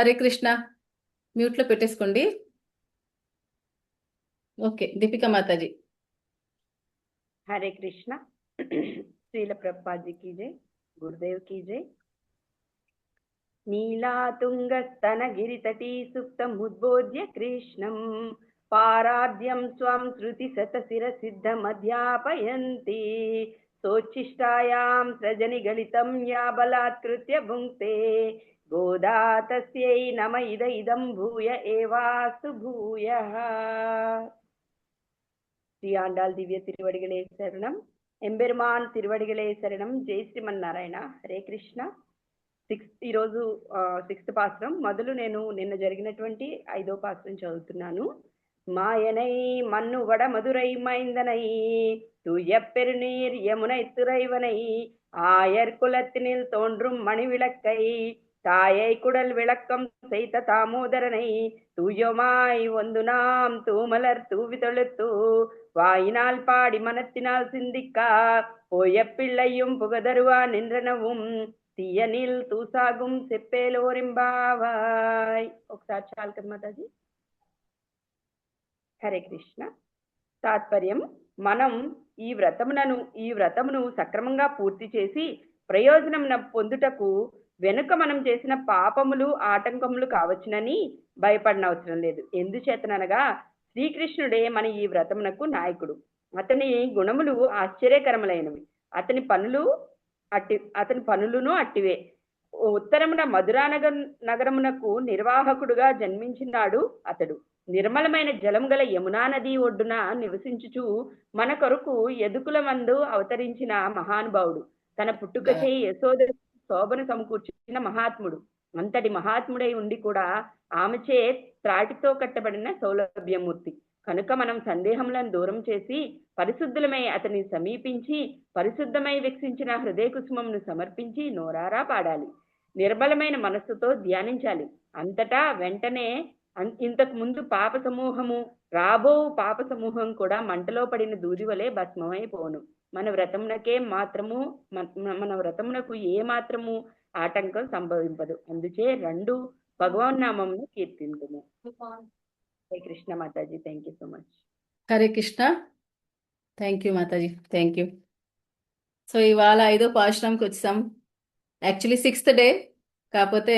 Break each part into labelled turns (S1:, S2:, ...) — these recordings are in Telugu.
S1: హరే కృష్ణ. మ్యూట్లో పెట్టేసుకోండి. ఓకే, దీపికా మాతాజీ.
S2: हरे कृष्णा। श्रील प्रभुपाद जी की जय, गुरुदेव की जय। नीलातुङ्गस्तनगिरितटी सुप्तमुद्बोध्य कृष्णं पाराद्यं स्वं श्रुतिशतशिरसिद्धमध्यापयन्ति सोच्छिष्टायां सृजनिगलितं या बलात्कृत्य भुङ्क्ते गोदा तस्यै नम इदं भूय एवास्तु भूयः। ஸ்ரீ ஆண்டாள் திவ்ய திருவடிகளே சரணம். ఎంబెరుమాన్ తిరువడిగలే శరణం. జై శ్రీమన్నారాయణ. హరే కృష్ణ. ఈరోజు 6th పాశ్రం మొదలు నేను నిన్న జరిగినటువంటి 5వ పాశ్రం చదువుతున్నాను. మాయనై మన్నువడ మధురై మైందనై தூய பெருநீர் யமுனை துறைவனை ஆயர் குலத்தினில் தோன்றும் மணி விளக்கை தாயை குடல் விளக்கம் செய்த தாமோதரனை தூயமாய் ஒந்து நாம் தூமலர் தூவி தொழுத்து வாயினால் பாடி மனத்தினால் சிந்திக்கா போய பிள்ளையும் புகதருவா நின்றனவும் తీయనిల్ తూసాగుం చెప్పేలోరింబావాయ్. ఒకసారి చాలు కదా మాతాజీ. హరే కృష్ణ. తాత్పర్యం: మనం ఈ వ్రతమును సక్రమంగా పూర్తి చేసి ప్రయోజనం పొందుటకు వెనుక మనం చేసిన పాపములు ఆటంకములు కావచ్చునని భయపడనవసరం లేదు. ఎందుచేతనగా శ్రీకృష్ణుడే మన ఈ వ్రతమునకు నాయకుడు. అతని గుణములు ఆశ్చర్యకరములైనవి. అతని పనులును అట్టివే. ఉత్తరమున మధురా నగరమునకు నిర్వాహకుడుగా జన్మించినాడు అతడు. నిర్మలమైన జలం గల యమునా నది ఒడ్డున నివసించుచు మన కొరకు ఎదుకుల మందు అవతరించిన మహానుభావుడు. తన పుట్టుకచే యశోద శోభను సమకూర్చిన మహాత్ముడు. అంతటి మహాత్ముడై ఉండి కూడా ఆమెచే త్రాటితో కట్టబడిన సౌలభ్యమూర్తి. కనుక మనం సందేహములను దూరం చేసి పరిశుద్ధులమై అతన్ని సమీపించి పరిశుద్ధమై వికసించిన హృదయ కుసుమమును సమర్పించి నోరారా పాడాలి. నిర్మలమైన మనస్సుతో ధ్యానించాలి. అంతటా వెంటనే ఇంతకు ముందు పాప సమూహము రాబో పాప సమూహం కూడా మంటలో పడిన దూది వలె భస్మమైపోను. మన వ్రతమునకు ఏ మాత్రము ఆటంకం సంభవింపదు. అందుచే రెండు భగవన్నామమును కీర్తింతుము. Hare Krishna mataji. Thank you so much.
S1: Hare Krishna. Thank you mataji, thank you. So ఇవాళ 5వ పాశ్రంకి వచ్చాం. యాక్చువల్లీ 6th డే, కాకపోతే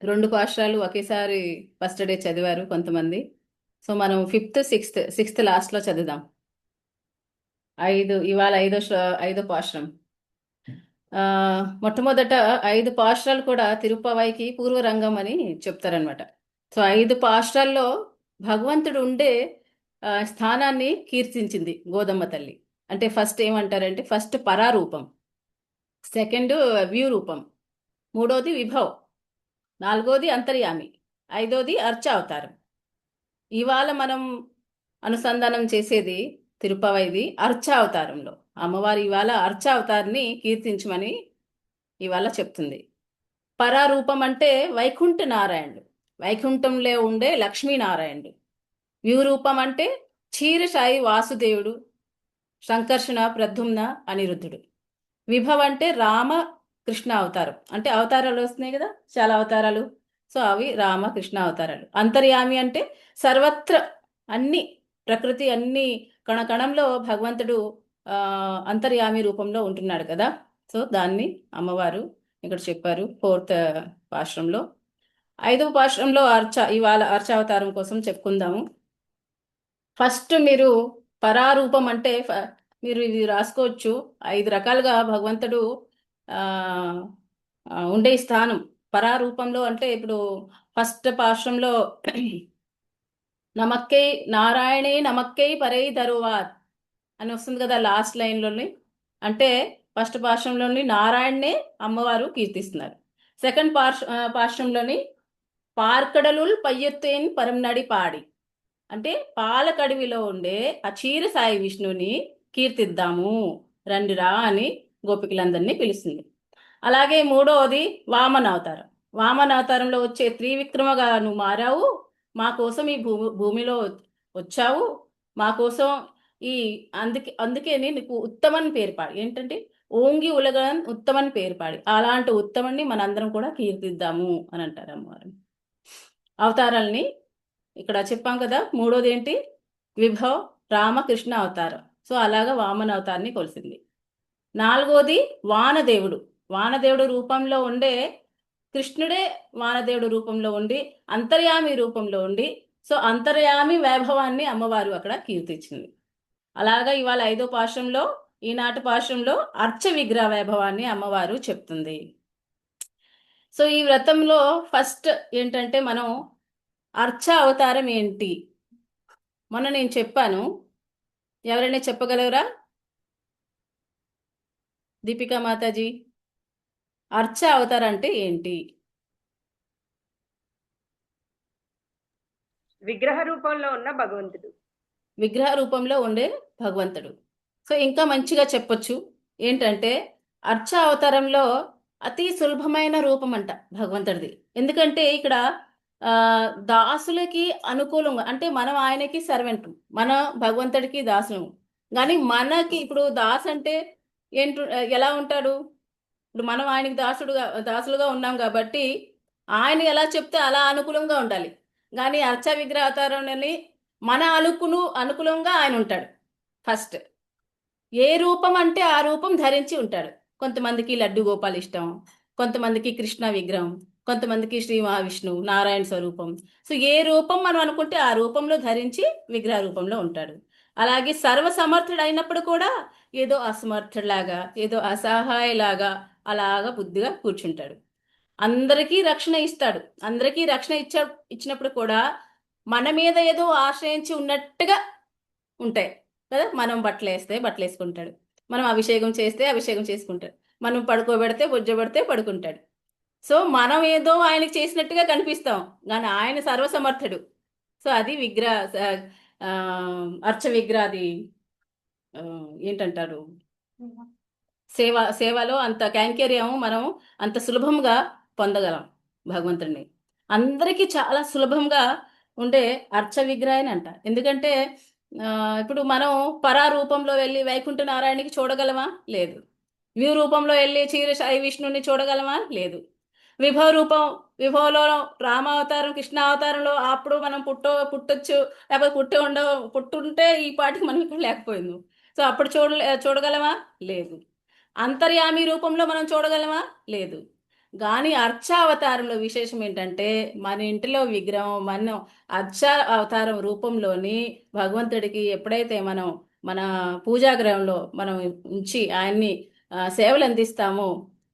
S1: 2 పాశ్రాలు ఒకేసారి ఫస్ట్ డే చదివారు కొంతమంది. సో మనం 5th, 6th లాస్ట్లో చదువుదాం. ఇవాళ 5వ పాశ్రం. మొట్టమొదట 5 పాశ్రాలు కూడా తిరుపవైకి పూర్వరంగం అని చెప్తారనమాట. సో 5 పాశ్రాల్లో భగవంతుడు ఉండే స్థానాన్ని కీర్తించింది గోదమ్మ తల్లి. అంటే ఫస్ట్ ఏమంటారంటే, ఫస్ట్ పరారూపం, సెకండ్ వ్యూ రూపం, 3వది విభవ్, 4వది అంతర్యామి, 5వది అర్చావతారం. ఇవాళ మనం అనుసంధానం చేసేది తిరుపవైది అర్చావతారంలో. అమ్మవారి ఇవాళ అర్చావతారిని కీర్తించమని ఇవాళ చెప్తుంది. పరారూపం అంటే వైకుంఠ నారాయణుడు, వైకుంఠంలో ఉండే లక్ష్మీనారాయణుడు. వ్యూరూపం అంటే క్షీరసాయి వాసుదేవుడు, సంకర్షణ ప్రద్యుమ్న అనిరుద్ధుడు. విభవ్ అంటే రామ కృష్ణ అవతారం. అంటే అవతారాలు వస్తున్నాయి కదా, చాలా అవతారాలు. సో అవి రామ కృష్ణ అవతారాలు. అంతర్యామి అంటే సర్వత్ర అన్ని ప్రకృతి అన్ని కణకణంలో భగవంతుడు అంతర్యామి రూపంలో ఉంటున్నాడు కదా. సో దాన్ని అమ్మవారు ఇక్కడ చెప్పారు 4th పాశ్రంలో. 5వ పాశ్రంలో ఇవాళ అర్చావతారం కోసం చెప్పుకుందాము. ఫస్ట్ మీరు పరారూపం అంటే మీరు ఇది రాసుకోవచ్చు. 5 రకాలుగా భగవంతుడు ఉండే స్థానం పరారూపంలో. అంటే ఇప్పుడు ఫస్ట్ పాశ్రంలో నమక్కై నారాయణే నమక్కై పరై తరువాత్ అని వస్తుంది కదా లాస్ట్ లైన్లోని. అంటే ఫస్ట్ పాశ్రంలోని నారాయణనే అమ్మవారు కీర్తిస్తున్నారు. సెకండ్ పాశ్రంలోని పార్కడలుల్ పయ్యత్తేన్ పరంనడి పాడి అంటే పాలకడవిలో ఉండే ఆ క్షీరసాయి విష్ణుని కీర్తిద్దాము రండిరా అని గోపికలందరినీ పిలుస్తుంది. అలాగే 3వది వామన అవతారం. వామన అవతారంలో వచ్చే త్రివిక్రమగా నువ్వు మారావు, మా కోసం ఈ భూమిలో వచ్చావు, మా కోసం అందుకే నీకు ఉత్తమని పేరు పాడి. ఏంటంటే ఓంగి ఉలగన్ ఉత్తమని పేరు పాడి, అలాంటి ఉత్తమని మనందరం కూడా కీర్తిద్దాము అని అంటారు అమ్మవారు. అవతారాల్ని ఇక్కడ చెప్పాం కదా. మూడోది ఏంటి? విభవ్ రామకృష్ణ అవతారం. సో అలాగా వామన అవతారాన్ని కొలిసింది. నాలుగోది వానదేవుడు. వానదేవుడు రూపంలో ఉండే కృష్ణుడే వానదేవుడు రూపంలో ఉండి అంతర్యామి రూపంలో ఉండి, సో అంతర్యామి వైభవాన్ని అమ్మవారు అక్కడ కీర్తించింది. అలాగా ఇవాళ 5వ పాశంలో, ఈనాటి పాశంలో అర్చ విగ్రహ వైభవాన్ని అమ్మవారు చెప్తుంది. సో ఈ వ్రతంలో ఫస్ట్ ఏంటంటే మనం అర్చ అవతారం ఏంటి మొన్న నేను చెప్పాను. ఎవరైనా చెప్పగలరా? దీపికా మాతాజీ, అర్చ అవతారం అంటే ఏంటి?
S2: విగ్రహ రూపంలో ఉన్న భగవంతుడు.
S1: విగ్రహ రూపంలో ఉండే భగవంతుడు. సో ఇంకా మంచిగా చెప్పొచ్చు ఏంటంటే అర్చ అవతారంలో అతి సులభమైన రూపం అంట భగవంతుడిది. ఎందుకంటే ఇక్కడ దాసులకి అనుకూలంగా, అంటే మనం ఆయనకి సర్వెంట్, మన భగవంతుడికి దాసులు. కానీ మనకి ఇప్పుడు దాసు అంటే ఏంటి, ఎలా ఉంటాడు? ఇప్పుడు మనం ఆయనకి దాసులుగా ఉన్నాం కాబట్టి ఆయన ఎలా చెప్తే అలా అనుకూలంగా ఉండాలి. కానీ అర్చ విగ్రహ అవతారంలోని మన అనుకూలంగా ఆయన ఉంటాడు. ఫస్ట్ ఏ రూపం అంటే ఆ రూపం ధరించి ఉంటాడు. కొంతమందికి లడ్డు గోపాల్ ఇష్టం, కొంతమందికి కృష్ణ విగ్రహం, కొంతమందికి శ్రీ మహావిష్ణువు నారాయణ స్వరూపం. సో ఏ రూపం మనం అనుకుంటే ఆ రూపంలో ధరించి విగ్రహ రూపంలో ఉంటాడు. అలాగే సర్వసమర్థుడు అయినప్పుడు కూడా ఏదో అసమర్థుడిలాగా, ఏదో అసహాయలాగా అలాగా బుద్ధిగా కూర్చుంటాడు. అందరికీ రక్షణ ఇస్తాడు. అందరికీ రక్షణ ఇచ్చినప్పుడు కూడా మన మీద ఏదో ఆశ్రయించి ఉన్నట్టుగా ఉంటాయి కదా. మనం బట్టలు వేస్తే బట్టలు వేసుకుంటాడు, మనం అభిషేకం చేస్తే అభిషేకం చేసుకుంటాడు, మనం పడుకోబెడితే బొజ్జబెడితే పడుకుంటాడు. సో మనం ఏదో ఆయనకి చేసినట్టుగా కనిపిస్తాం, కానీ ఆయన సర్వసమర్థుడు. సో అది అర్చ విగ్రహది ఏంటంటారు, సేవలో అంత కైంకర్యం మనం అంత సులభంగా పొందగలం భగవంతుడిని. అందరికీ చాలా సులభంగా ఉండే అర్చ విగ్రహాన్ని అంట. ఎందుకంటే ఇప్పుడు మనం పరా రూపంలో వెళ్ళి వైకుంఠ నారాయణకి చూడగలమా? లేదు. వ్యూ రూపంలో వెళ్ళి క్షీర సాయి విష్ణుని చూడగలమా? లేదు. విభవలో రామావతారం, కృష్ణావతారంలో అప్పుడు మనం పుట్టొచ్చు, లేకపోతే పుట్టుంటే ఈ పాటికి మనం ఇక్కడ లేకపోయింది. సో అప్పుడు చూడగలమా? లేదు. అంతర్యామి రూపంలో మనం చూడగలమా? లేదు. కానీ అర్చావతారంలో విశేషం ఏంటంటే మన ఇంటిలో విగ్రహం మనం అర్చ అవతారం రూపంలోని భగవంతుడికి ఎప్పుడైతే మనం మన పూజాగ్రహంలో మనం ఉంచి ఆయన్ని సేవలు అందిస్తామో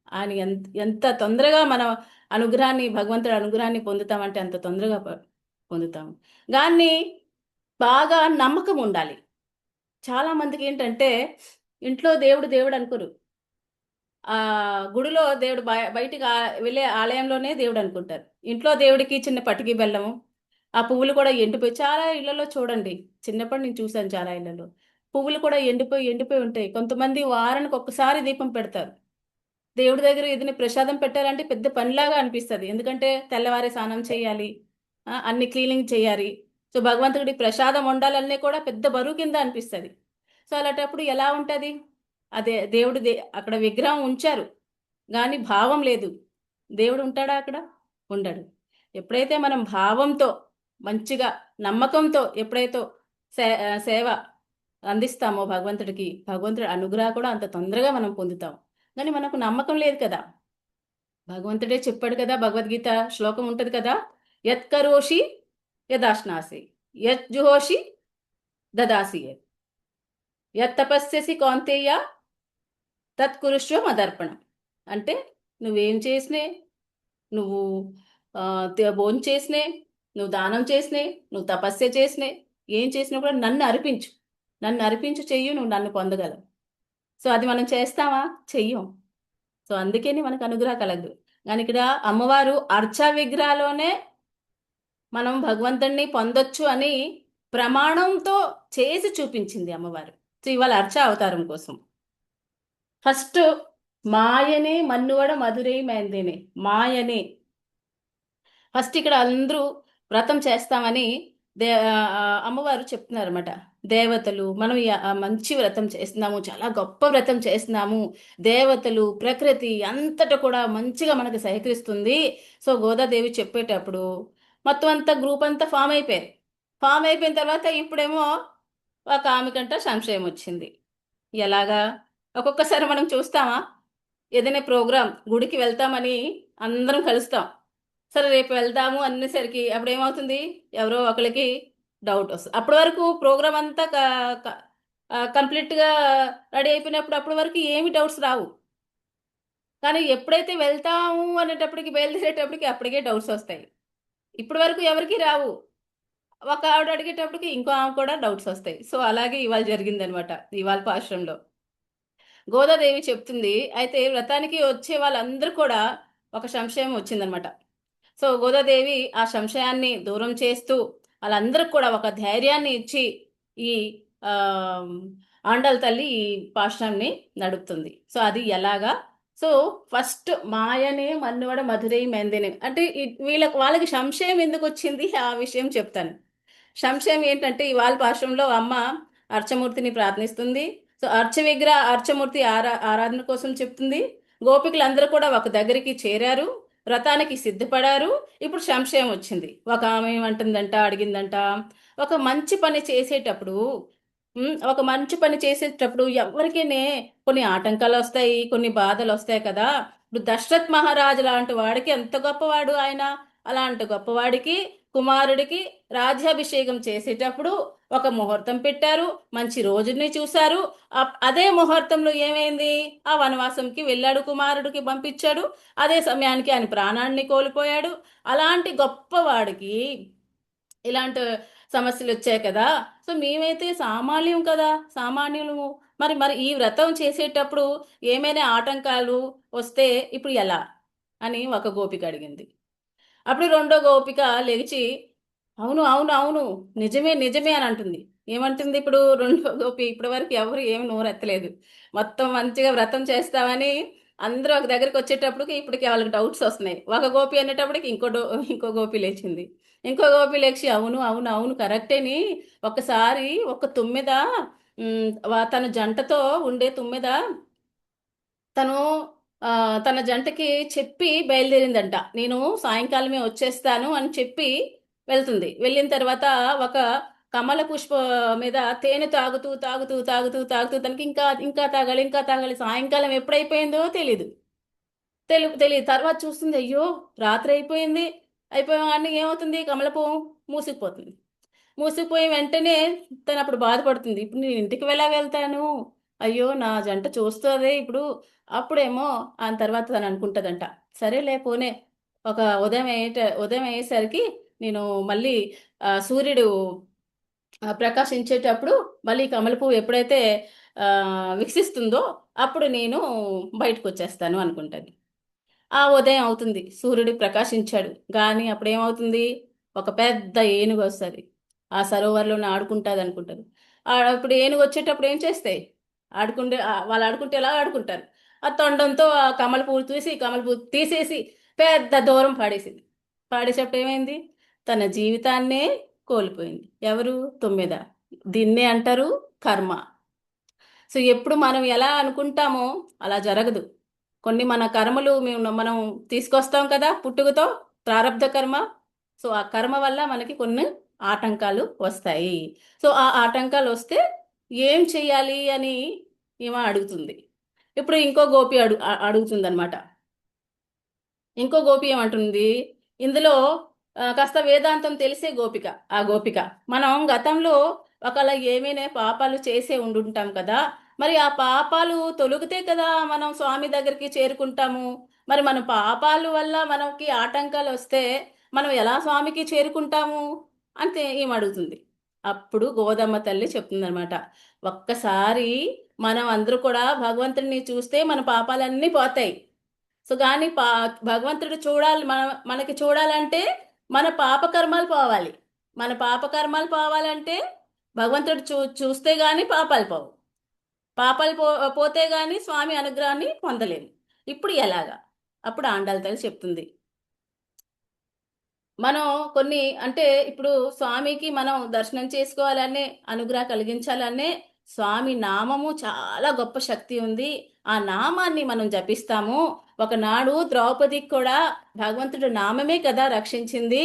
S1: ఆయన ఎంత తొందరగా మనం భగవంతుడి అనుగ్రహాన్ని పొందుతామంటే అంత తొందరగా పొందుతాము. కానీ బాగా నమ్మకం ఉండాలి. చాలా మందికి ఏంటంటే ఇంట్లో దేవుడు అనుకోరు, ఆ గుడిలో దేవుడు బయటికి వెళ్ళే ఆలయంలోనే దేవుడు అనుకుంటారు. ఇంట్లో దేవుడికి చిన్న పటికి బెల్లము, ఆ పువ్వులు కూడా ఎండిపోయి, చాలా ఇళ్లలో చూడండి, చిన్నప్పటి నేను చూశాను చాలా ఇళ్లలో పువ్వులు కూడా ఎండిపోయి ఉంటాయి. కొంతమంది వారానికి ఒక్కసారి దీపం పెడతారు. దేవుడి దగ్గర ఏదైనా ప్రసాదం పెట్టాలంటే పెద్ద పనిలాగా అనిపిస్తుంది. ఎందుకంటే తెల్లవారే స్నానం చేయాలి, అన్ని క్లీనింగ్ చేయాలి. సో భగవంతుడికి ప్రసాదం వండాలన్నీ కూడా పెద్ద బరువు కింద అనిపిస్తుంది. సో అలాంటప్పుడు ఎలా ఉంటుంది? అదే అక్కడ విగ్రహం ఉంచారు కానీ భావం లేదు. దేవుడు ఉంటాడా అక్కడ? ఉండడు. ఎప్పుడైతే మనం భావంతో, మంచిగా నమ్మకంతో ఎప్పుడైతే సేవ అందిస్తామో భగవంతుడి అనుగ్రహం కూడా అంత తొందరగా మనం పొందుతాం. కానీ మనకు నమ్మకం లేదు కదా. భగవంతుడే చెప్పాడు కదా, భగవద్గీత శ్లోకం ఉంటుంది కదా, యత్ కరోషి యదాశ్నాసి, యత్ జుహోషి దదాసి, యత్ తపస్యసి కౌంతేయ తత్కురుష్వ మదర్పణం. అంటే నువ్వేం చేసినే, నువ్వు భోజనం చేసినే, నువ్వు దానం చేసినే, నువ్వు తపస్య చేసినే, ఏం చేసినా కూడా నన్ను అర్పించు చెయ్యు, నువ్వు నన్ను పొందగలవు. సో అది మనం చేస్తామా? చెయ్యం. సో అందుకని మనకు అనుగ్రహం కలగదు. కానీ ఇక్కడ అమ్మవారు అర్చా విగ్రహాలోనే మనం భగవంతుడిని పొందొచ్చు అని ప్రమాణంతో చేసి చూపించింది అమ్మవారు. సో ఇవాళ అర్చా అవతారం కోసం ఫస్ట్ మాయనే మన్నువడ మధురై మైందేనే, మాయనే ఫస్ట్ ఇక్కడ అందరూ వ్రతం చేస్తామని అమ్మవారు చెప్తున్నారు అనమాట. దేవతలు మనం మంచి వ్రతం చేస్తున్నాము, చాలా గొప్ప వ్రతం చేస్తున్నాము, దేవతలు ప్రకృతి అంతటా కూడా మంచిగా మనకు సహకరిస్తుంది. సో గోదాదేవి చెప్పేటప్పుడు మొత్తం అంతా గ్రూప్ అంతా ఫామ్ అయిపోయారు. ఫామ్ అయిపోయిన తర్వాత ఇప్పుడేమో ఒక ఆమెకంట సంశయం వచ్చింది. ఎలాగా? ఒక్కొక్కసారి మనం చూస్తామా, ఏదైనా ప్రోగ్రాం గుడికి వెళ్తామని అందరం కలుస్తాం. సరే రేపు వెళ్దాము అనేసరికి అప్పుడు ఏమవుతుంది, ఎవరో ఒకరికి డౌట్ వస్తుంది. అప్పటి వరకు ప్రోగ్రామ్ అంతా కంప్లీట్గా రెడీ అయిపోయినప్పుడు అప్పటి వరకు ఏమి డౌట్స్ రావు. కానీ ఎప్పుడైతే వెళ్తాము అనేటప్పటికి, బయలుదేరేటప్పటికి అప్పటికే డౌట్స్ వస్తాయి. ఇప్పటి వరకు ఎవరికి రావు. ఒక ఆవిడ అడిగేటప్పటికి ఇంకో ఆమె కూడా డౌట్స్ వస్తాయి. సో అలాగే ఇవాళ జరిగిందనమాట. ఇవాళ పాశ్రంలో గోదాదేవి చెప్తుంది. అయితే వ్రతానికి వచ్చే వాళ్ళందరూ కూడా ఒక సంశయం వచ్చిందనమాట. సో గోదాదేవి ఆ సంశయాన్ని దూరం చేస్తూ వాళ్ళందరికి కూడా ఒక ధైర్యాన్ని ఇచ్చి ఈ ఆ, ఆండాళ్ళ తల్లి ఈ పాశ్రాన్ని నడుపుతుంది. సో అది ఎలాగా? సో ఫస్ట్ మాయనే మన్నువడ మధురై మెందిని అంటే వాళ్ళకి సంశయం ఎందుకు వచ్చింది ఆ విషయం చెప్తాను. సంశయం ఏంటంటే ఇవాళ పాశ్రంలో అమ్మ అర్చమూర్తిని ప్రార్థిస్తుంది. సో అర్చమూర్తి ఆరాధన కోసం చెప్తుంది. గోపికలందరూ కూడా ఒక దగ్గరికి చేరారు, వ్రతానికి సిద్ధపడారు. ఇప్పుడు సంశయం వచ్చింది. ఒక ఆమె ఏమంటుందంట, అడిగిందంట, ఒక మంచి పని చేసేటప్పుడు ఒక మంచి పని చేసేటప్పుడు ఎవరికైనా కొన్ని ఆటంకాలు వస్తాయి, కొన్ని బాధలు వస్తాయి కదా. ఇప్పుడు దశరథ్ మహారాజు లాంటి వాడికి ఎంత గొప్పవాడు ఆయన. అలాంటి గొప్పవాడికి కుమారుడికి రాజ్యాభిషేకం చేసేటప్పుడు ఒక ముహూర్తం పెట్టారు, మంచి రోజుని చూశారు. అదే ముహూర్తంలో ఏమైంది, ఆ వనవాసంకి వెళ్ళాడు, కుమారుడికి పంపించాడు. అదే సమయానికి ఆయన ప్రాణాన్ని కోల్పోయాడు. అలాంటి గొప్పవాడికి ఇలాంటి సమస్యలు వచ్చాయి కదా. సో మేమైతే సామాన్యం కదా, సామాన్యులము. మరి మరి ఈ వ్రతం చేసేటప్పుడు ఏమైనా ఆటంకాలు వస్తే ఇప్పుడు ఎలా అని ఒక గోపిక అడిగింది. అప్పుడు రెండో గోపిక లేచి అవును అవును అవును, నిజమే నిజమే అని అంటుంది. ఏమంటుంది ఇప్పుడు రెండో గోపి? ఇప్పటి వరకు ఎవరు ఏమి నోరెత్తలేదు. మొత్తం మంచిగా వ్రతం చేస్తామని అందరూ ఒక దగ్గరికి వచ్చేటప్పటికి ఇప్పటికి వాళ్ళకి డౌట్స్ వస్తున్నాయి. ఒక గోపి అనేటప్పటికి ఇంకో గోపి లేచింది. ఇంకో గోపి లేచి అవును అవును అవును కరెక్టేని. ఒకసారి ఒక తుమ్మెద తన జంటతో ఉండే తుమ్మెద తను తన జంటకి చెప్పి బయలుదేరిందంట. నేను సాయంకాలమే వచ్చేస్తాను అని చెప్పి వెళ్తుంది. వెళ్ళిన తర్వాత ఒక కమల పుష్ప మీద తేనె తాగుతూ తాగుతూ తాగుతూ తాగుతూ తనకి ఇంకా ఇంకా తాగాలి ఇంకా తాగాలి. సాయంకాలం ఎప్పుడైపోయిందో తెలీదు. తెలియదు. తర్వాత చూస్తుంది, అయ్యో రాత్రి అయిపోయింది. అయిపోయాన్ని ఏమవుతుంది, కమలపు మూసుకుపోతుంది. మూసుకుపోయి వెంటనే తను అప్పుడు బాధపడుతుంది. ఇప్పుడు నేను ఇంటికి వెళ్తాను, అయ్యో నా జంట చూస్తుంది ఇప్పుడు. అప్పుడేమో ఆ తర్వాత తను అనుకుంటుందంట, సరేలే పోనే, ఒక ఉదయం అయ్యేసరికి నేను మళ్ళీ సూర్యుడు ప్రకాశించేటప్పుడు మళ్ళీ కమల పువ్వు ఎప్పుడైతే ఆ, వికసిస్తుందో అప్పుడు నేను బయటకు వచ్చేస్తాను అనుకుంటుంది. ఆ ఉదయం అవుతుంది, సూర్యుడు ప్రకాశించాడు. కానీ అప్పుడేమవుతుంది, ఒక పెద్ద ఏనుగు వస్తుంది. ఆ సరోవర్లోనే ఆడుకుంటుంది అనుకుంటారు. ఇప్పుడు ఏనుగు వచ్చేటప్పుడు ఏం చేస్తాయి, వాళ్ళు ఆడుకుంటే ఎలా ఆడుకుంటారు, ఆ తొండంతో ఆ కమల పువ్వు కమల పువ్వు తీసేసి పెద్ద దూరం పాడేసింది. పాడేసేటప్పుడు ఏమైంది, తన జీవితాన్నే కోల్పోయింది. ఎవరు? తొమ్మిద. దీన్నే అంటారు కర్మ. సో ఎప్పుడు మనం ఎలా అనుకుంటామో అలా జరగదు. కొన్ని మన కర్మలు మనం తీసుకొస్తాం కదా పుట్టుకతో, ప్రారబ్ధ కర్మ. సో ఆ కర్మ వల్ల మనకి కొన్ని ఆటంకాలు వస్తాయి. సో ఆ ఆటంకాలు వస్తే ఏం చెయ్యాలి అని ఈమె అడుగుతుంది. ఇప్పుడు ఇంకో గోపి అడుగుతుంది అనమాట. ఇంకో గోపి ఏమంటుంది, ఇందులో కాస్త వేదాంతం తెలిసే గోపిక. ఆ గోపిక మనం గతంలో ఒకవేళ ఏమైనా పాపాలు చేసే ఉండుంటాం కదా. మరి ఆ పాపాలు తొలగితే కదా మనం స్వామి దగ్గరికి చేరుకుంటాము. మరి మన పాపాలు వల్ల మనకి ఆటంకాలు వస్తే మనం ఎలా స్వామికి చేరుకుంటాము అంతే ఏం అడుగుతుంది. అప్పుడు గోదమ్మ తల్లి చెప్తుందనమాట, ఒక్కసారి మనం అందరూ కూడా భగవంతుడిని చూస్తే మన పాపాలన్నీ పోతాయి. సో కానీ భగవంతుడు మనకి చూడాలంటే మన పాపకర్మాలు పోవాలి. మన పాపకర్మాలు పోవాలంటే భగవంతుడు చూస్తే గాని పాపాలు పోవు. పాపాలు పోతే గాని స్వామి అనుగ్రహాన్ని పొందలేము. ఇప్పుడు ఎలాగా? అప్పుడు ఆండాళ్ళ తల్లి చెప్తుంది, మనం కొన్ని అంటే ఇప్పుడు స్వామికి మనం దర్శనం చేసుకోవాలనే, అనుగ్రహం కలిగించాలనే స్వామి నామము చాలా గొప్ప శక్తి ఉంది. ఆ నామాన్ని మనం జపిస్తాము. ఒకనాడు ద్రౌపదికి కూడా భగవంతుడు నామమే కదా రక్షించింది.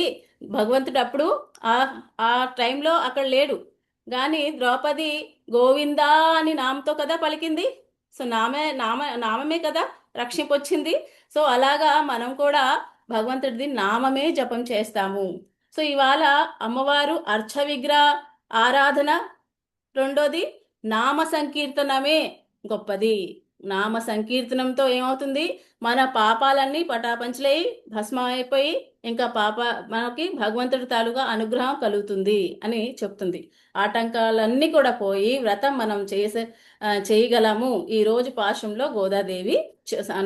S1: భగవంతుడు అప్పుడు ఆ ఆ టైంలో అక్కడ లేడు, కానీ ద్రౌపది గోవిందా అని నామతో కదా పలికింది. సో నామమే కదా రక్షింపొచ్చింది. సో అలాగా మనం కూడా భగవంతుడిది నామమే జపం చేస్తాము. సో ఇవాళ అమ్మవారు అర్చ విగ్రహ ఆరాధన, రెండోది నామ సంకీర్తనమే గొప్పది. నామ సంకీర్తనంతో ఏమవుతుంది, మన పాపాలన్నీ పటాపంచలై భస్మం అయిపోయి ఇంకా మనకి భగవంతుడి తాలూగా అనుగ్రహం కలుగుతుంది అని చెప్తుంది. ఆటంకాలన్నీ కూడా పోయి వ్రతం మనం చేయగలము. ఈ రోజు పాశంలో గోదాదేవి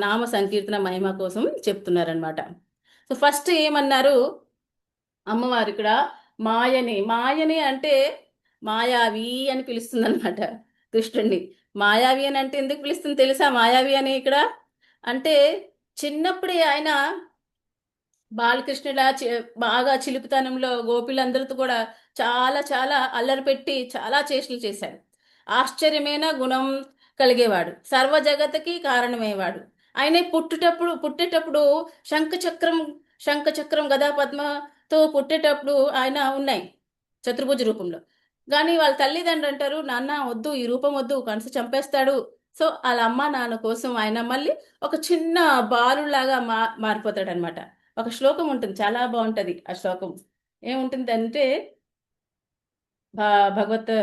S1: నామ సంకీర్తన మహిమ కోసం చెప్తున్నారనమాట. సో ఫస్ట్ ఏమన్నారు అమ్మవారు ఇక్కడ, మాయని అంటే మాయావి అని పిలుస్తుంది అనమాట కృష్ణుడిని. మాయావి అని అంటే ఎందుకు పిలుస్తుంది తెలుసా? మాయావి అని ఇక్కడ అంటే చిన్నప్పుడే ఆయన బాలకృష్ణులా బాగా చిలుపుతనంలో గోపిలందరితో కూడా చాలా చాలా అల్లరి పెట్టి చాలా చేష్టలు చేశాడు. ఆశ్చర్యమైన గుణం కలిగేవాడు, సర్వ జగత్తుకి కారణమయ్యేవాడు. ఆయనే పుట్టేటప్పుడు శంఖచక్రం శంఖచక్రం గదా పద్మతో పుట్టేటప్పుడు ఆయన ఉన్నాయి చతుర్భుజ రూపంలో. కానీ వాళ్ళ తల్లిదండ్రులు అంటారు, నాన్న వద్దు, ఈ రూపం వద్దు, కంసు చంపేస్తాడు. సో వాళ్ళ అమ్మ నాన్న కోసం ఆయన మళ్ళీ ఒక చిన్న బాలులాగా మారిపోతాడు అనమాట. ఒక శ్లోకం ఉంటుంది, చాలా బాగుంటది ఆ శ్లోకం. ఏముంటుంది అంటే భగవత్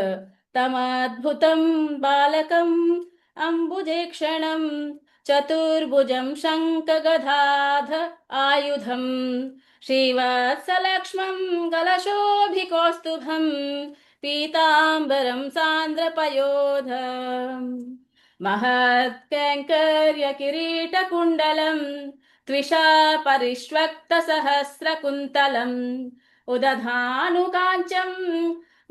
S1: తమద్భుతం బాలకం అంబుజేక్షణం చతుర్భుజం శంఖగదాధ ఆయుధం శ్రీవత్సలక్ష్మం కలశోభికౌస్తుభం పీతాంబరం సాంద్రపయోధ మహత్కైంకర్య కిరీటకుండలం త్విషా పరిష్వక్త సహస్రకుంతలం ఉదధానుకాంచం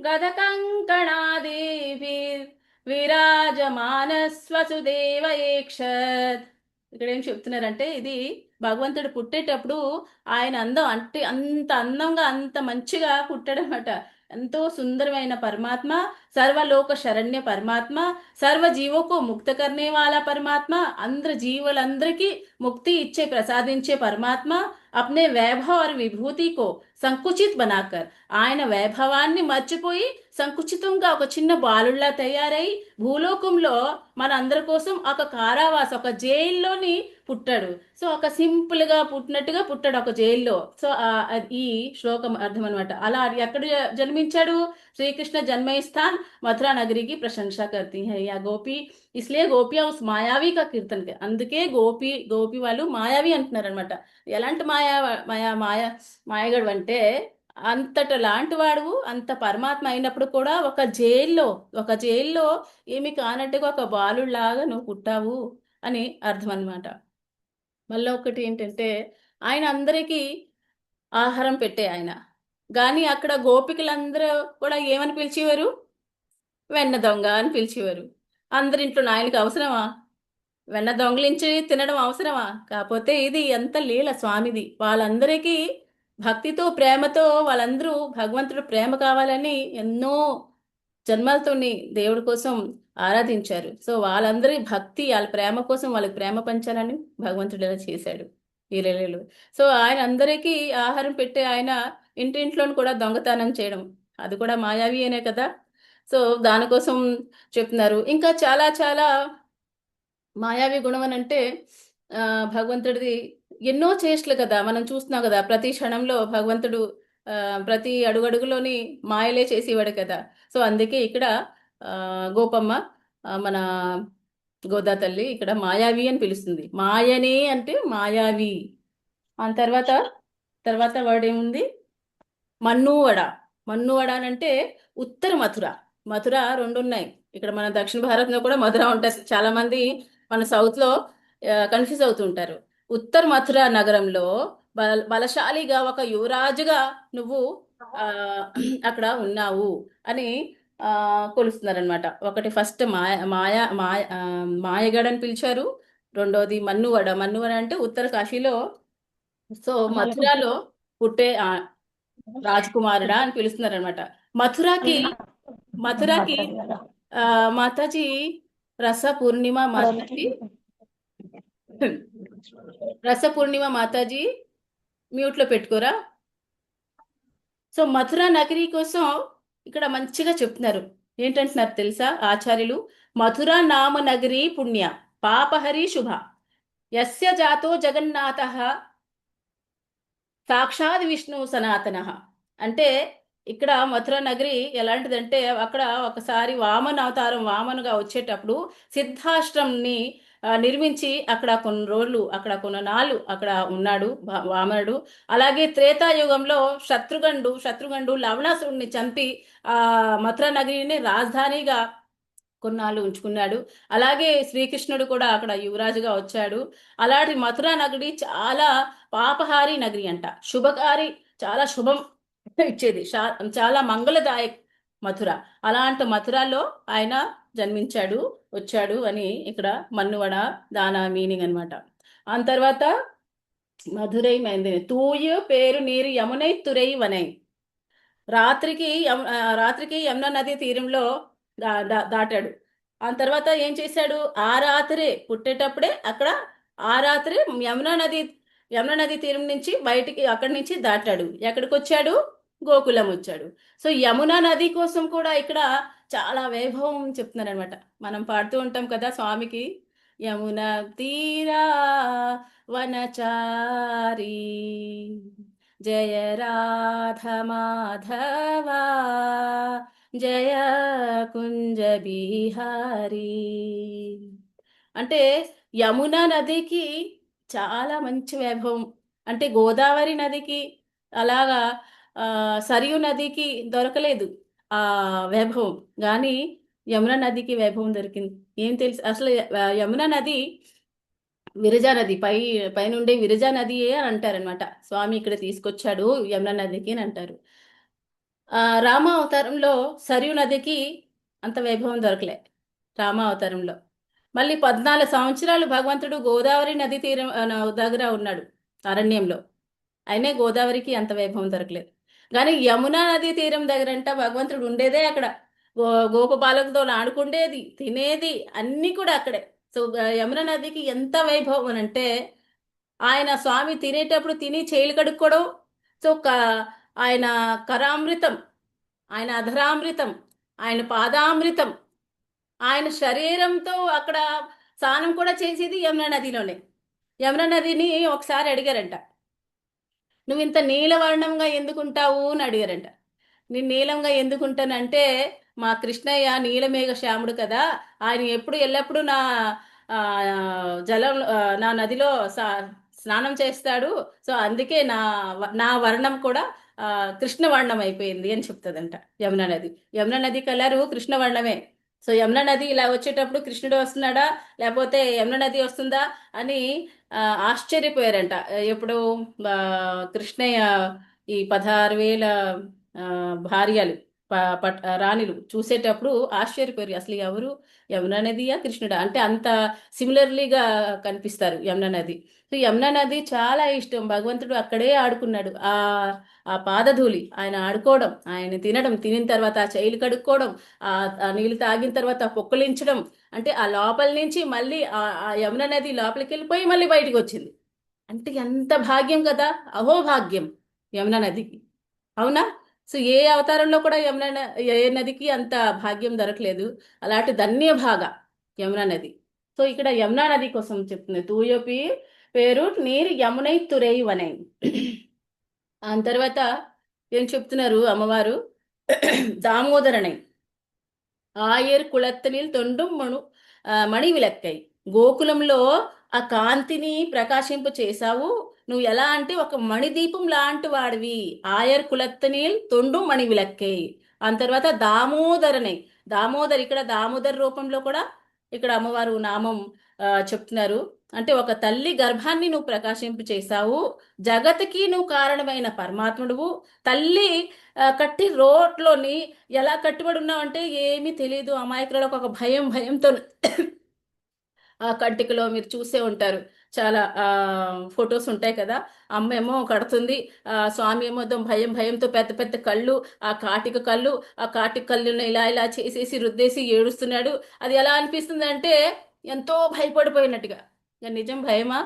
S1: గదకంకణాదేవిర్విరాజమానస్వసుదేవయేక్షత్. ఇక్కడ ఏం చెప్తున్నారంటే, ఇది భగవంతుడు పుట్టేటప్పుడు ఆయన అందం అంటే అంత అందంగా అంత మంచిగా పుట్టాడనమాట. ఎంతో సుందరమైన పరమాత్మ, సర్వలోక శరణ్య పరమాత్మ, సర్వ జీవోకు ముక్త కర్నే వాలా పరమాత్మ, అందరు జీవులందరికీ ముక్తి ఇచ్చే ప్రసాదించే పరమాత్మ అప్నే వైభవ और విభూతి కో సంకుచిత్ బనాకర్, ఆయన వైభవాన్ని మర్చిపోయి సంకుచితంగా ఒక చిన్న బాలుల్లా తయారై భూలోకంలో మన అందరి కోసం ఒక కారావాస, ఒక జైల్లోని పుట్టాడు. సో ఒక సింపుల్ గా పుట్టినట్టుగా పుట్టాడు ఒక జైల్లో. సో ఈ శ్లోకం అర్థం అనమాట. అలా ఎక్కడ జన్మించాడు? శ్రీకృష్ణ జన్మయ స్థాన్ మథురా నగరికి ప్రశంస కర్తీ హై యా గోపి, ఇస్లే గోపియా ఉస్ మాయావి కా కీర్తన్ కే. అందుకే గోపి వాళ్ళు మాయావి అంటున్నారు అనమాట. ఎలాంటి మాయగడు అంటే అంతట లాంటి వాడు, అంత పరమాత్మ అయినప్పుడు కూడా ఒక జైల్లో ఏమి కానట్టుగా ఒక బాలుళ్లాగా నువ్వు పుట్టావు అని అర్థం అనమాట. మళ్ళీ ఒకటి ఏంటంటే, ఆయన అందరికీ ఆహారం పెట్టే ఆయన, కానీ అక్కడ గోపికలందరూ కూడా ఏమని పిలిచేవారు? వెన్న దొంగ అని పిలిచేవారు. అందరింట్లో ఆయనకి అవసరమా వెన్న దొంగలించి తినడం? అవసరమా? కాకపోతే ఇది ఎంత లీల స్వామిది. వాళ్ళందరికీ భక్తితో ప్రేమతో వాళ్ళందరూ భగవంతుడు ప్రేమ కావాలని ఎన్నో జన్మలతోని దేవుడి కోసం ఆరాధించారు. సో వాళ్ళందరి భక్తి, వాళ్ళ ప్రేమ కోసం వాళ్ళకి ప్రేమ పంచాలని భగవంతుడు ఇలా చేశాడు ఈ లీలలు. సో ఆయన అందరికీ ఆహారం పెట్టే ఆయన ఇంటింట్లోని కూడా దొంగతనం చేయడం, అది కూడా మాయావి అనే కదా. సో దానికోసం చెప్తున్నారు. ఇంకా చాలా చాలా మాయావి గుణం అని అంటే భగవంతుడిది ఎన్నో చేష్టలు కదా మనం చూస్తున్నాం కదా. ప్రతి క్షణంలో భగవంతుడు ప్రతి అడుగడుగులోని మాయలే చేసేవాడు కదా. సో అందుకే ఇక్కడ గోపమ్మ మన గోదా తల్లి ఇక్కడ మాయావి అని పిలుస్తుంది. మాయనే అంటే మాయావి. ఆ తర్వాత వర్డ్ ఏముంది? మన్నువడ. మన్నువడ అని అంటే ఉత్తర మథుర. మథుర రెండు ఉన్నాయి ఇక్కడ. మన దక్షిణ భారతంలో కూడా మధుర ఉంటుంది. చాలా మంది మన సౌత్ లో కన్ఫ్యూజ్ అవుతుంటారు. ఉత్తర మథుర నగరంలో బలశాలిగా ఒక యువరాజుగా నువ్వు అక్కడ ఉన్నావు అని కొలుస్తున్నారనమాట. ఒకటి ఫస్ట్ మాయగడ అని పిలిచారు. రెండోది మన్నువడ. మన్నువడ అంటే ఉత్తర కాశీలో, సో మథురాలో పుట్టే రాజకుమారుడా అని పిలుస్తున్నారు అనమాట. మథురాకి మాతాజీ, రస పూర్ణిమ మాతాజీ, రస పూర్ణిమ మాతాజీ, మ్యూట్లో పెట్టుకోరా. సో మథుర నగరి కోసం ఇక్కడ మంచిగా చెప్తున్నారు. ఏంటంటున్నారు తెలుసా ఆచార్యులు? మథుర నామ నగరి పుణ్య పాపహరి శుభ యస్య జాతో జగన్నాథ సాక్షాత్ విష్ణు సనాతన. అంటే ఇక్కడ మథుర నగరి ఎలాంటిదంటే, అక్కడ ఒకసారి వామన అవతారం వామనుగా వచ్చేటప్పుడు సిద్ధాశ్రమంని నిర్మించి అక్కడ కొన్ని రోజులు, అక్కడ కొన్ని నాళ్ళు అక్కడ ఉన్నాడు వామనుడు. అలాగే త్రేతాయుగంలో శత్రుఘ్నుడు లవణాసురుడిని చంపి ఆ మథుర నగరిని రాజధానిగా కొన్నాళ్ళు ఉంచుకున్నాడు. అలాగే శ్రీకృష్ణుడు కూడా అక్కడ యువరాజుగా వచ్చాడు. అలాంటి మథురా నగరి చాలా పాపహారి నగరి అంట. శుభకారి, చాలా శుభం ఇచ్చేది, చాలా మంగళదాయక్ మథుర. అలాంటి మథురాలో ఆయన జన్మించాడు, వచ్చాడు అని ఇక్కడ మన్నువడ దానా మీనింగ్ అనమాట. ఆ తర్వాత మధురై మైంది తూయు పేరు నీరు యమునై తురై వనై. రాత్రికి యమునా నది తీరంలో దాటాడు. ఆ తర్వాత ఏం చేశాడు? ఆ రాత్రే పుట్టేటప్పుడే అక్కడ ఆ రాత్రే యమునా నది తీరం నుంచి బయటికి అక్కడి నుంచి దాటాడు. ఎక్కడికి వచ్చాడు? గోకులం వచ్చాడు. సో యమునా నది కోసం కూడా ఇక్కడ చాలా వైభవం చెప్తున్నారు అనమాట. మనం పాడుతూ ఉంటాం కదా స్వామికి, యమునా తీరా వనచారి జయ రాధ మాధవా జయ కుంజ బిహారీ. అంటే యమునా నదికి చాలా మంచి వైభవం. అంటే గోదావరి నదికి అలాగా సరియు నదికి దొరకలేదు ఆ వైభవం, కానీ యమునా నదికి వైభవం దొరికింది. ఏం తెలుసు అసలు? యమునా నది విరజా నది పైనుండే విరజా నదియే అని అంటారనమాట. స్వామి ఇక్కడ తీసుకొచ్చాడు యమునా నదికి అని అంటారు. రామ అవతారంలో సరియు నదికి అంత వైభవం దొరకలే రామ అవతారంలో. మళ్ళీ 14 సంవత్సరాలు భగవంతుడు గోదావరి నది తీరం దగ్గర ఉన్నాడు అరణ్యంలో, అయినా గోదావరికి అంత వైభవం దొరకలేదు. కానీ యమునా నది తీరం దగ్గర అంట భగవంతుడు ఉండేదే అక్కడ. గోపబాలకుతో ఆడుకుండేది, తినేది అన్నీ కూడా అక్కడే. సో యమునా నదికి ఎంత వైభవం అంటే, ఆయన స్వామి తినేటప్పుడు తిని చేయిలు కడుక్కోవడం. సో ఆయన కరామృతం, ఆయన అధరామృతం, ఆయన పాదామృతం, ఆయన శరీరంతో అక్కడ స్నానం కూడా చేసేది యమునా నదిలోనే. యమునా నదిని ఒకసారి అడిగారంట, నువ్వు ఇంత నీలవర్ణంగా ఎందుకుంటావు అని అడిగారంట. నేను నీలంగా ఎందుకుంటానంటే, మా కృష్ణయ్య నీలమేఘ శ్యాముడు కదా, ఆయన ఎల్లప్పుడూ నా జలం నా నదిలో స్నానం చేస్తాడు. సో అందుకే నా వర్ణం కూడా కృష్ణవర్ణం అయిపోయింది అని చెప్తుందంట యమునా నది. యమునా నది కలరు కృష్ణవర్ణమే. సో యమునా నది ఇలా వచ్చేటప్పుడు కృష్ణుడు వస్తున్నాడా లేకపోతే యమునా నది వస్తుందా అని ఆశ్చర్యపోయారంట. ఎప్పుడు కృష్ణయ్య ఈ 16,000 భార్యలు రాణిలు చూసేటప్పుడు ఆశ్చర్యపోయారు. అసలు ఎవరు, యమునా నదియా కృష్ణుడా అంటే అంత సిమిలర్లీగా కనిపిస్తారు యమునా నది. సో యమునా నది చాలా ఇష్టం. భగవంతుడు అక్కడే ఆడుకున్నాడు. ఆ పాదధూళి ఆయన ఆడుకోవడం, ఆయన తినడం, తినిన తర్వాత ఆ చేయిలు కడుక్కోవడం, ఆ నీళ్ళు తాగిన తర్వాత పొక్కలించడం, అంటే ఆ లోపల నుంచి మళ్ళీ ఆ యమునా నది లోపలికి వెళ్ళిపోయి మళ్ళీ బయటికి వచ్చింది. అంటే ఎంత భాగ్యం కదా, అహోభాగ్యం యమునా నదికి, అవునా? సో ఏ అవతారంలో కూడా ఏ నదికి అంత భాగ్యం దొరకలేదు. అలాంటి ధన్యభాగ యమునా నది. సో ఇక్కడ యమునా నది కోసం చెప్తుంది. తూయపి పేరు నీరు యమునై తురై వనై. ఆ తర్వాత ఏం చెప్తున్నారు అమ్మవారు? దామోదరణై ఆయర్ కుళత్తనిల్ తొండం మణి విలక్కై. గోకులంలో ఆ కాంతిని ప్రకాశింపు చేశావు. నువ్వు ఎలా అంటే ఒక మణిదీపం లాంటి వాడివి. ఆయర్ కులత్తనీల్ తొండు మణి విలక్కై. ఆ తర్వాత దామోదరనై. దామోదర్, ఇక్కడ దామోదర్ రూపంలో కూడా ఇక్కడ అమ్మవారు నామం చెప్తున్నారు. అంటే ఒక తల్లి గర్భాన్ని నువ్వు ప్రకాశింపు చేశావు. జగత్కి నువ్వు కారణమైన పరమాత్ముడువు. తల్లి కట్టి రోట్లోని ఎలా కట్టుబడి ఉన్నావు అంటే ఏమీ తెలియదు అమాయకులకు ఒక భయంతో ఆ కంటికలో మీరు చూసే ఉంటారు. చాలా ఫొటోస్ ఉంటాయి కదా. అమ్మ ఏమో కడుతుంది, స్వామి ఏమో భయం భయంతో పెద్ద పెద్ద కళ్ళు, ఆ కాటిక కళ్ళుని ఇలా ఇలా చేసేసి రుద్దేసి ఏడుస్తున్నాడు. అది ఎలా అనిపిస్తుంది అంటే ఎంతో భయపడిపోయినట్టుగా. ఇక నిజం భయమా?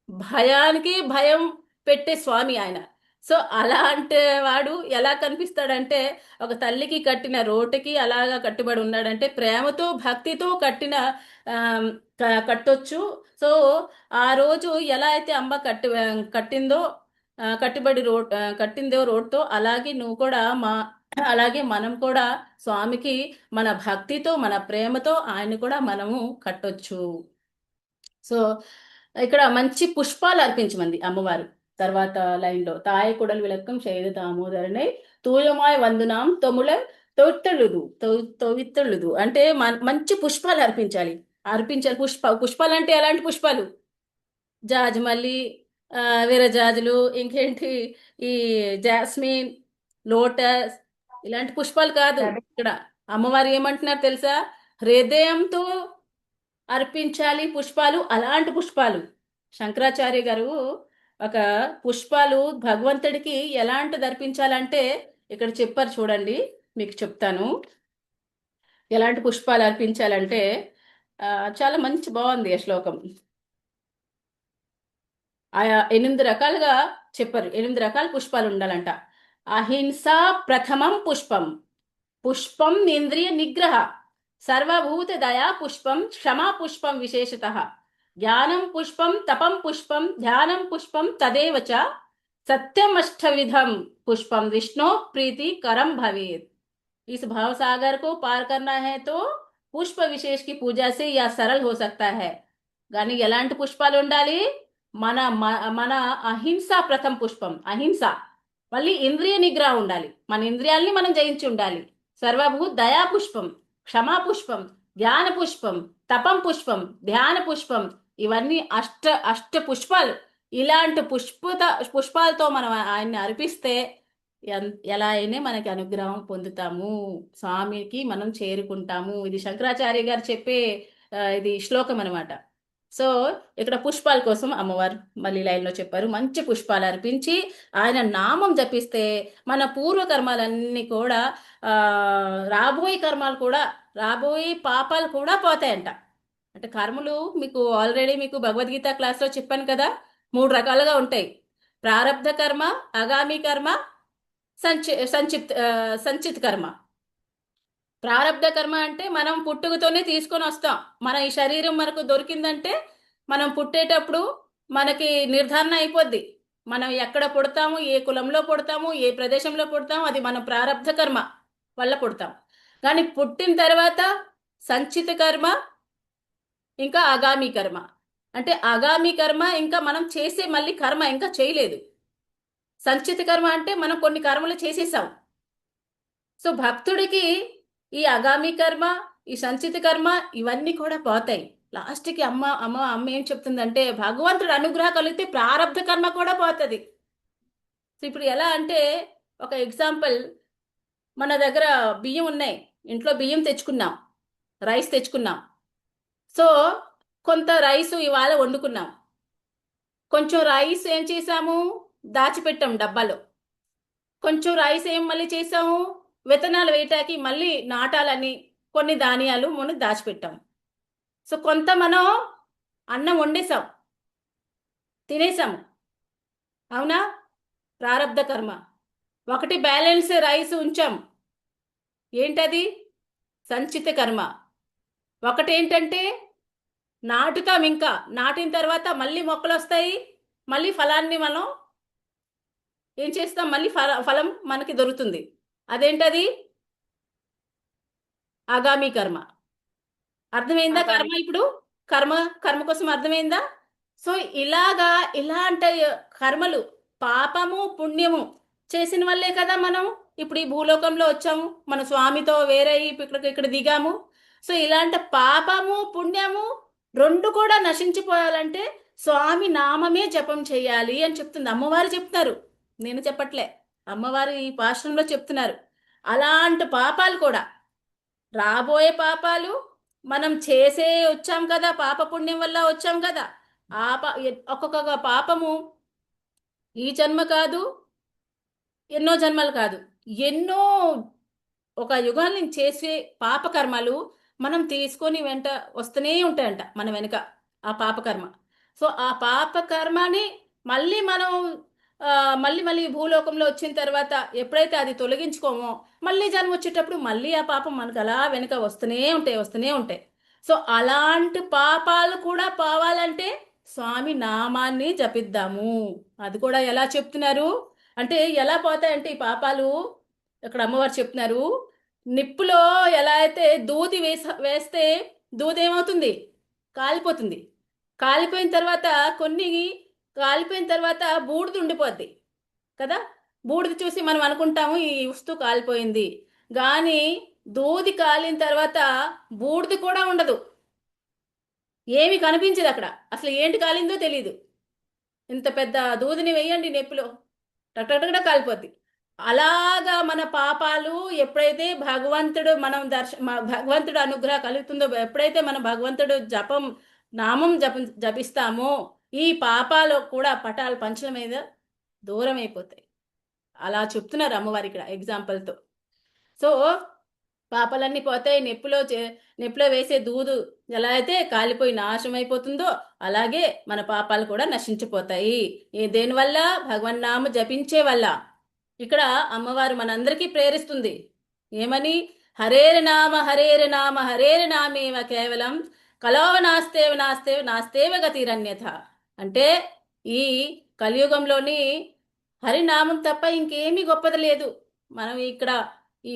S1: భయానికి భయం పెట్టే స్వామి ఆయన. సో అలాంటి వాడు ఎలా కనిపిస్తాడంటే ఒక తల్లికి కట్టిన రోటికి అలాగా కట్టుబడి ఉన్నాడంటే ప్రేమతో భక్తితో కట్టిన ఆమ్, కట్టొచ్చు. సో ఆ రోజు ఎలా అయితే అమ్మ కట్టిందో, కట్టిందో రోడ్తో, అలాగే నువ్వు కూడా అలాగే మనం కూడా స్వామికి మన భక్తితో మన ప్రేమతో ఆయన కూడా మనము కట్టొచ్చు. సో ఇక్కడ మంచి పుష్పాలు అర్పించమంది అమ్మవారు. తర్వాత లైన్లో తాయ కుడలు విளக்கம் செய்து தாமோதரனை తూయమాయ్ వందునాం తొముల తొవిత్తళ్ళుదు అంటే మంచి పుష్పాలు అర్పించాలి. పుష్పాలు అంటే ఎలాంటి పుష్పాలు? జాజిమల్లి, విరజాజులు, ఇంకేంటి ఈ జాస్మిన్, లోటస్, ఇలాంటి పుష్పాలు కాదు. ఇక్కడ అమ్మవారు ఏమంటున్నారు తెలుసా? హృదయంతో అర్పించాలి పుష్పాలు, అలాంటి పుష్పాలు. శంకరాచార్య గారు ఒక పుష్పాలు భగవంతుడికి ఎలాంటిది అర్పించాలంటే ఇక్కడ చెప్పారు చూడండి, మీకు చెప్తాను. ఎలాంటి పుష్పాలు అర్పించాలంటే చాలా మంచి బాగుంది ఆ శ్లోకం. ఆయా 8 రకాలుగా చెప్పారు. 8 రకాల పుష్పాలు ఉండాలంట. అహింస ప్రథమం పుష్పం, పుష్పం ఇంద్రియ నిగ్రహ, సర్వభూత దయా పుష్పం, క్షమా పుష్పం విశేషత, జ్ఞానం పుష్పం, తపం పుష్పం, ధ్యానం పుష్పం, తదేవ చ सत्यमष्टविधम पुष्पम विष्णु प्रीति करम भवेत. इस भाव सागर को पार करना है तो पुष्प विशेष की पूजा से यह सरल हो सकता है. కానీ ఎలాంటి పుష్పాలు ఉండాలి? మన మన అహింస ప్రథమ పుష్పం, అహింస. మళ్ళీ ఇంద్రియ నిగ్రహం ఉండాలి, మన ఇంద్రియాల్ని మనం జయించి ఉండాలి. సర్వభూత దయా పుష్పం, క్షమా పుష్పం, ధ్యాన పుష్పం, తపం పుష్పం, ధ్యాన పుష్పం, ఇవన్నీ అష్ట పుష్పాలు. ఇలాంటి పుష్పాలతో మనం ఆయన్ని అర్పిస్తే ఎలా అయినా మనకి అనుగ్రహం పొందుతాము, స్వామికి మనం చేరుకుంటాము. ఇది శంకరాచార్య గారు చెప్పే ఇది శ్లోకం అనమాట. సో ఇక్కడ పుష్పాల కోసం అమ్మవారు మళ్ళీ లైన్లో చెప్పారు. మంచి పుష్పాలు అర్పించి ఆయన నామం జపిస్తే మన పూర్వకర్మాలన్నీ కూడా రాబోయే పాపాలు కూడా పోతాయంట. అంటే కర్మలు మీకు ఆల్రెడీ మీకు భగవద్గీత క్లాస్లో చెప్పాను కదా, 3 రకాలుగా ఉంటాయి. ప్రారబ్ధ కర్మ, ఆగామి కర్మ, సంచిత్ కర్మ. ప్రారబ్ధ కర్మ అంటే మనం పుట్టుకతోనే తీసుకొని వస్తాం. మన ఈ శరీరం మనకు దొరికిందంటే మనం పుట్టేటప్పుడు మనకి నిర్ధారణ అయిపోద్ది. మనం ఎక్కడ పుడతాము, ఏ కులంలో పుడతాము, ఏ ప్రదేశంలో పుడతాము, అది మన ప్రారబ్ధ కర్మ వల్ల పుడతాం. కానీ పుట్టిన తర్వాత సంచిత కర్మ, ఇంకా ఆగామి కర్మ. అంటే ఆగామి కర్మ ఇంకా మనం చేసే మళ్ళీ కర్మ ఇంకా చేయలేదు. సంచిత కర్మ అంటే మనం కొన్ని కర్మలు చేసేసాం. సో భక్తుడికి ఈ ఆగామి కర్మ, ఈ సంచిత కర్మ ఇవన్నీ కూడా పోతాయి. లాస్ట్కి అమ్మ ఏం చెప్తుందంటే భగవంతుడు అనుగ్రహం కలిగితే ప్రారబ్ధ కర్మ కూడా పోతుంది. సో ఇప్పుడు ఎలా అంటే ఒక ఎగ్జాంపుల్, మన దగ్గర బియ్యం ఉన్నాయి, ఇంట్లో బియ్యం తెచ్చుకున్నాం, రైస్ తెచ్చుకున్నాం. సో కొంత రైస్ ఇవాళ వండుకున్నాం, కొంచెం రైస్ ఏం చేసాము, దాచిపెట్టాం డబ్బాలో. కొంచెం రైస్ ఏం మళ్ళీ చేసాము, విత్తనాలు వేయటానికి మళ్ళీ నాటాలని కొన్ని ధాన్యాలు మనం దాచిపెట్టాం. సో కొంత మనం అన్నం వండేసాం, తినేసాము, అవునా? ప్రారబ్ధ కర్మ. ఒకటి బ్యాలెన్స్ రైస్ ఉంచాం, ఏంటది? సంచిత కర్మ. ఒకటి ఏంటంటే నాటుతాం, ఇంకా నాటిన తర్వాత మళ్ళీ మొక్కలు వస్తాయి, మళ్ళీ ఫలాన్ని మనం ఏం చేస్తాం, మళ్ళీ ఫలం మనకి దొరుకుతుంది. అదేంటది? ఆగామి కర్మ. అర్థమైందా కర్మ? ఇప్పుడు కర్మ కోసం అర్థమైందా? సో ఇలాంటి కర్మలు, పాపము పుణ్యము చేసిన వల్లే కదా మనం ఇప్పుడు ఈ భూలోకంలో వచ్చాము, మన స్వామితో వేరే ఇక్కడ దిగాము. సో ఇలాంటి పాపము పుణ్యము 2 కూడా నశించిపోయాలంటే స్వామి నామమే జపం చేయాలి అని చెప్తుంది అమ్మవారు. చెప్తున్నారు, నేను చెప్పట్లే, అమ్మవారు ఈ భాషణంలో చెప్తున్నారు. అలాంటి పాపాలు కూడా, రాబోయే పాపాలు మనం చేసే వచ్చాం కదా, పాప పుణ్యం వల్ల వచ్చాం కదా, ఒక్కొక్క పాపము ఈ జన్మ కాదు, ఎన్నో జన్మలు కాదు, ఎన్నో ఒక యుగాల నుంచి చేసే పాపకర్మలు మనం తీసుకొని వెంట వస్తూనే ఉంటాయంట మన వెనుక ఆ పాపకర్మ. సో ఆ పాపకర్మని మళ్ళీ మనం ఆ, మళ్ళీ మళ్ళీ భూలోకంలో వచ్చిన తర్వాత ఎప్పుడైతే అది తొలగించుకోమో మళ్ళీ జన్మ వచ్చేటప్పుడు మళ్ళీ ఆ పాపం మనకు అలా వెనుక వస్తూనే ఉంటాయి, వస్తూనే ఉంటాయి. సో అలాంటి పాపాలు కూడా పోవాలంటే స్వామి నామాన్ని జపిద్దాము. అది కూడా ఎలా చెప్తున్నారు అంటే, ఎలా పోతాయంటే ఈ పాపాలు, ఇక్కడ అమ్మవారు చెప్తున్నారు, నిప్పులో ఎలా అయితే దూది వేస్తే దూది ఏమవుతుంది, కాలిపోతుంది. కాలిపోయిన తర్వాత కొన్ని కాలిపోయిన తర్వాత బూడిద ఉండిపోద్ది కదా. బూడిద చూసి మనం అనుకుంటాము ఈ వస్తువు కాలిపోయింది, కానీ దూది కాలిన తర్వాత బూడిద కూడా ఉండదు, ఏమి కనిపించదు అక్కడ, అసలు ఏంటి కాలిందో తెలియదు. ఇంత పెద్ద దూదిని వేయండి నెప్పులో, టక్టక్టక్కడ కాలిపోద్ది. అలాగా మన పాపాలు ఎప్పుడైతే భగవంతుడు మనం భగవంతుడు అనుగ్రహం కలుగుతుందో, ఎప్పుడైతే మన భగవంతుడు నామం జపిస్తామో ఈ పాపాలు కూడా పటాలు పంచల మీద దూరం అయిపోతాయి. అలా చెప్తున్నారు అమ్మవారి ఇక్కడ ఎగ్జాంపుల్తో. సో పాపాలన్నీ పోతాయి. నెప్పులో వేసే దూదు ఎలా అయితే కాలిపోయి నాశనం అయిపోతుందో అలాగే మన పాపాలు కూడా నశించిపోతాయి. దేనివల్ల? భగవన్నామ జపించే వల్ల. ఇక్కడ అమ్మవారు మనందరికీ ప్రేరిస్తుంది ఏమని? హరేర నామ హరేర నామ హరేర నామేవ కేవలం కలోవ నాస్తేవ నాస్తేవ నాస్తేవ గతిరన్యథ. అంటే ఈ కలియుగంలోని హరినామం తప్ప ఇంకేమీ గొప్పది లేదు. మనం ఇక్కడ ఈ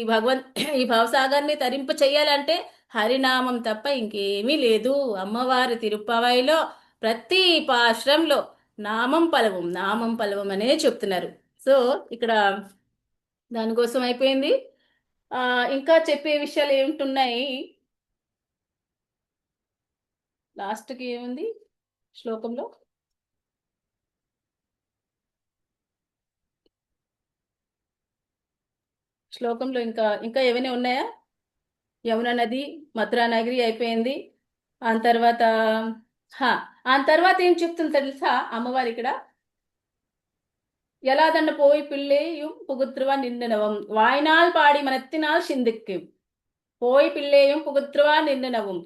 S1: ఈ భవసాగర్ని తరింప చెయ్యాలంటే హరినామం తప్ప ఇంకేమీ లేదు. అమ్మవారి తిరుప్పావైలో ప్రతి పాశ్రంలో నామం పలవం అనే చెప్తున్నారు. సో ఇక్కడ దానికోసం అయిపోయింది. ఇంకా చెప్పే విషయాలు ఏమిటున్నాయి? లాస్ట్కి ఏముంది శ్లోకంలో? శ్లోకంలో ఇంకా ఇంకా ఏమైనా ఉన్నాయా? యమునా నది, మథురా నగరి అయిపోయింది. ఆ తర్వాత ఆ తర్వాత ఏం చెప్తుంది తెలుసా అమ్మవారి ఇక్కడ? ఎలాదన్న పోయి పిల్లేயும் పుగుత్రువా నిన్ననవం వాయినాల్ పాడి మనత్తినాల్ సిందిక్కి పోయి పిల్లేయం పుగుత్రువా నిన్ననవం.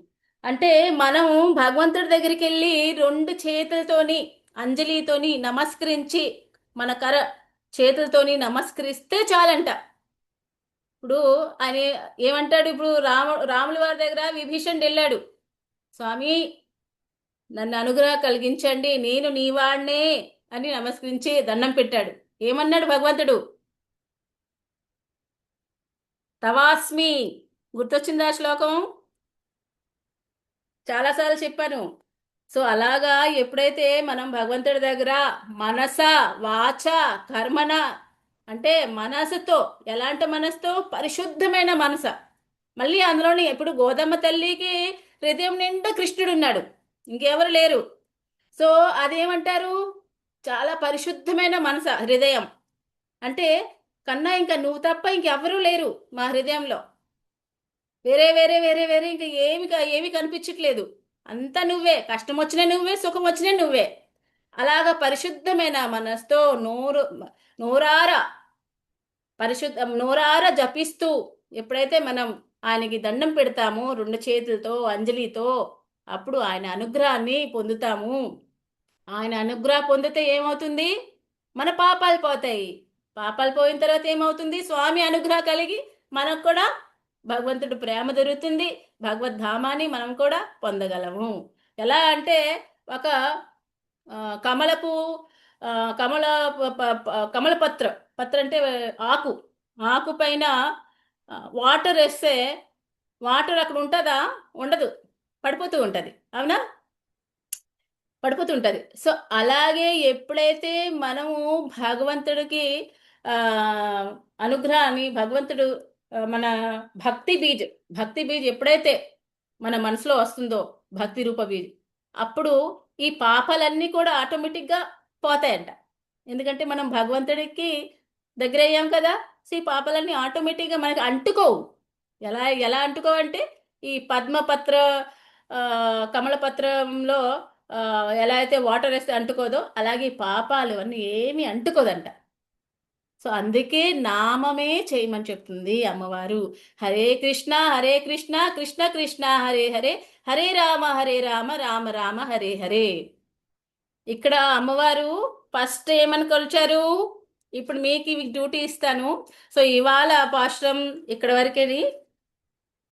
S1: అంటే మనం భగవంతుడి దగ్గరికి వెళ్ళి రెండు చేతులతోని అంజలితోని నమస్కరించి మన చేతులతోని నమస్కరిస్తే చాలంట. ఇప్పుడు ఆయన ఏమంటాడు? ఇప్పుడు రాముల వారి దగ్గర విభీషణుడు వెళ్ళాడు, స్వామి నన్ను అనుగ్రహం కలిగించండి, నేను నీవాడినే అని నమస్కరించి దండం పెట్టాడు. ఏమన్నాడు భగవంతుడు? తవాస్మి. గుర్తొచ్చిందా శ్లోకం? చాలాసార్లు చెప్పాను. సో అలాగా ఎప్పుడైతే మనం భగవంతుడి దగ్గర మనస వాచ కర్మన, అంటే మనసుతో, ఎలాంటి మనసుతో? పరిశుద్ధమైన మనస. మళ్ళీ అందులోని ఎప్పుడు గోదమ్మ తల్లికి హృదయం నిండా కృష్ణుడు ఉన్నాడు, ఇంకెవరు లేరు. సో అదేమంటారు? చాలా పరిశుద్ధమైన మనస హృదయం. అంటే కన్నా ఇంకా నువ్వు తప్ప ఇంకెవరూ లేరు మా హృదయంలో. వేరే వేరే వేరే వేరే ఇంకా ఏమి కనిపించట్లేదు. అంతా నువ్వే, కష్టం వచ్చినా నువ్వే, సుఖం వచ్చినా నువ్వే. అలాగా పరిశుద్ధమైన మనసుతో నోరారా నోరారా జపిస్తూ ఎప్పుడైతే మనం ఆయనకి దండం పెడతామో రెండు చేతులతో అంజలితో, అప్పుడు ఆయన అనుగ్రహాన్ని పొందుతాము. ఆయన అనుగ్రహం పొందితే ఏమవుతుంది? మన పాపాలు పోతాయి. పాపాలు పోయిన తర్వాత ఏమవుతుంది? స్వామి అనుగ్రహం కలిగి మనకు కూడా భగవంతుడు ప్రేమ దొరుకుతుంది, భగవద్ధామాన్ని మనం కూడా పొందగలము. ఎలా అంటే ఒక కమలపు కమల పత్ర అంటే ఆకు పైన వాటర్ వేస్తే వాటర్ అక్కడ ఉంటుందా? ఉండదు, పడిపోతూ ఉంటుంది. అవునా? పడిపోతుంటుంది. సో అలాగే ఎప్పుడైతే మనము భగవంతుడికి అనుగ్రహాన్ని, భగవంతుడు మన భక్తి బీజ్ ఎప్పుడైతే మన మనసులో వస్తుందో, భక్తి రూప బీజ్, అప్పుడు ఈ పాపాలన్నీ కూడా ఆటోమేటిక్గా పోతాయంట. ఎందుకంటే మనం భగవంతుడికి దగ్గర అయ్యాం కదా. సో ఈ పాపాలన్నీ ఆటోమేటిక్గా మనకి అంటుకోవు. ఎలా అంటుకోవంటే ఈ కమలపత్రంలో ఆ, ఎలా అయితే వాటర్ వేస్తే అంటుకోదో అలాగే ఈ పాపాలు అన్నీ ఏమీ అంటుకోదంట. సో అందుకే నామమే చేయమని చెప్తుంది అమ్మవారు. హరే కృష్ణ హరే కృష్ణ కృష్ణ కృష్ణ హరే హరే, హరే రామ రామ రామ హరే హరే. ఇక్కడ అమ్మవారు ఫస్ట్ ఏమని కొలిచారు? ఇప్పుడు మీకు ఇవి డ్యూటీ ఇస్తాను. సో ఇవాళ పాశ్రం ఇక్కడ వరకేని.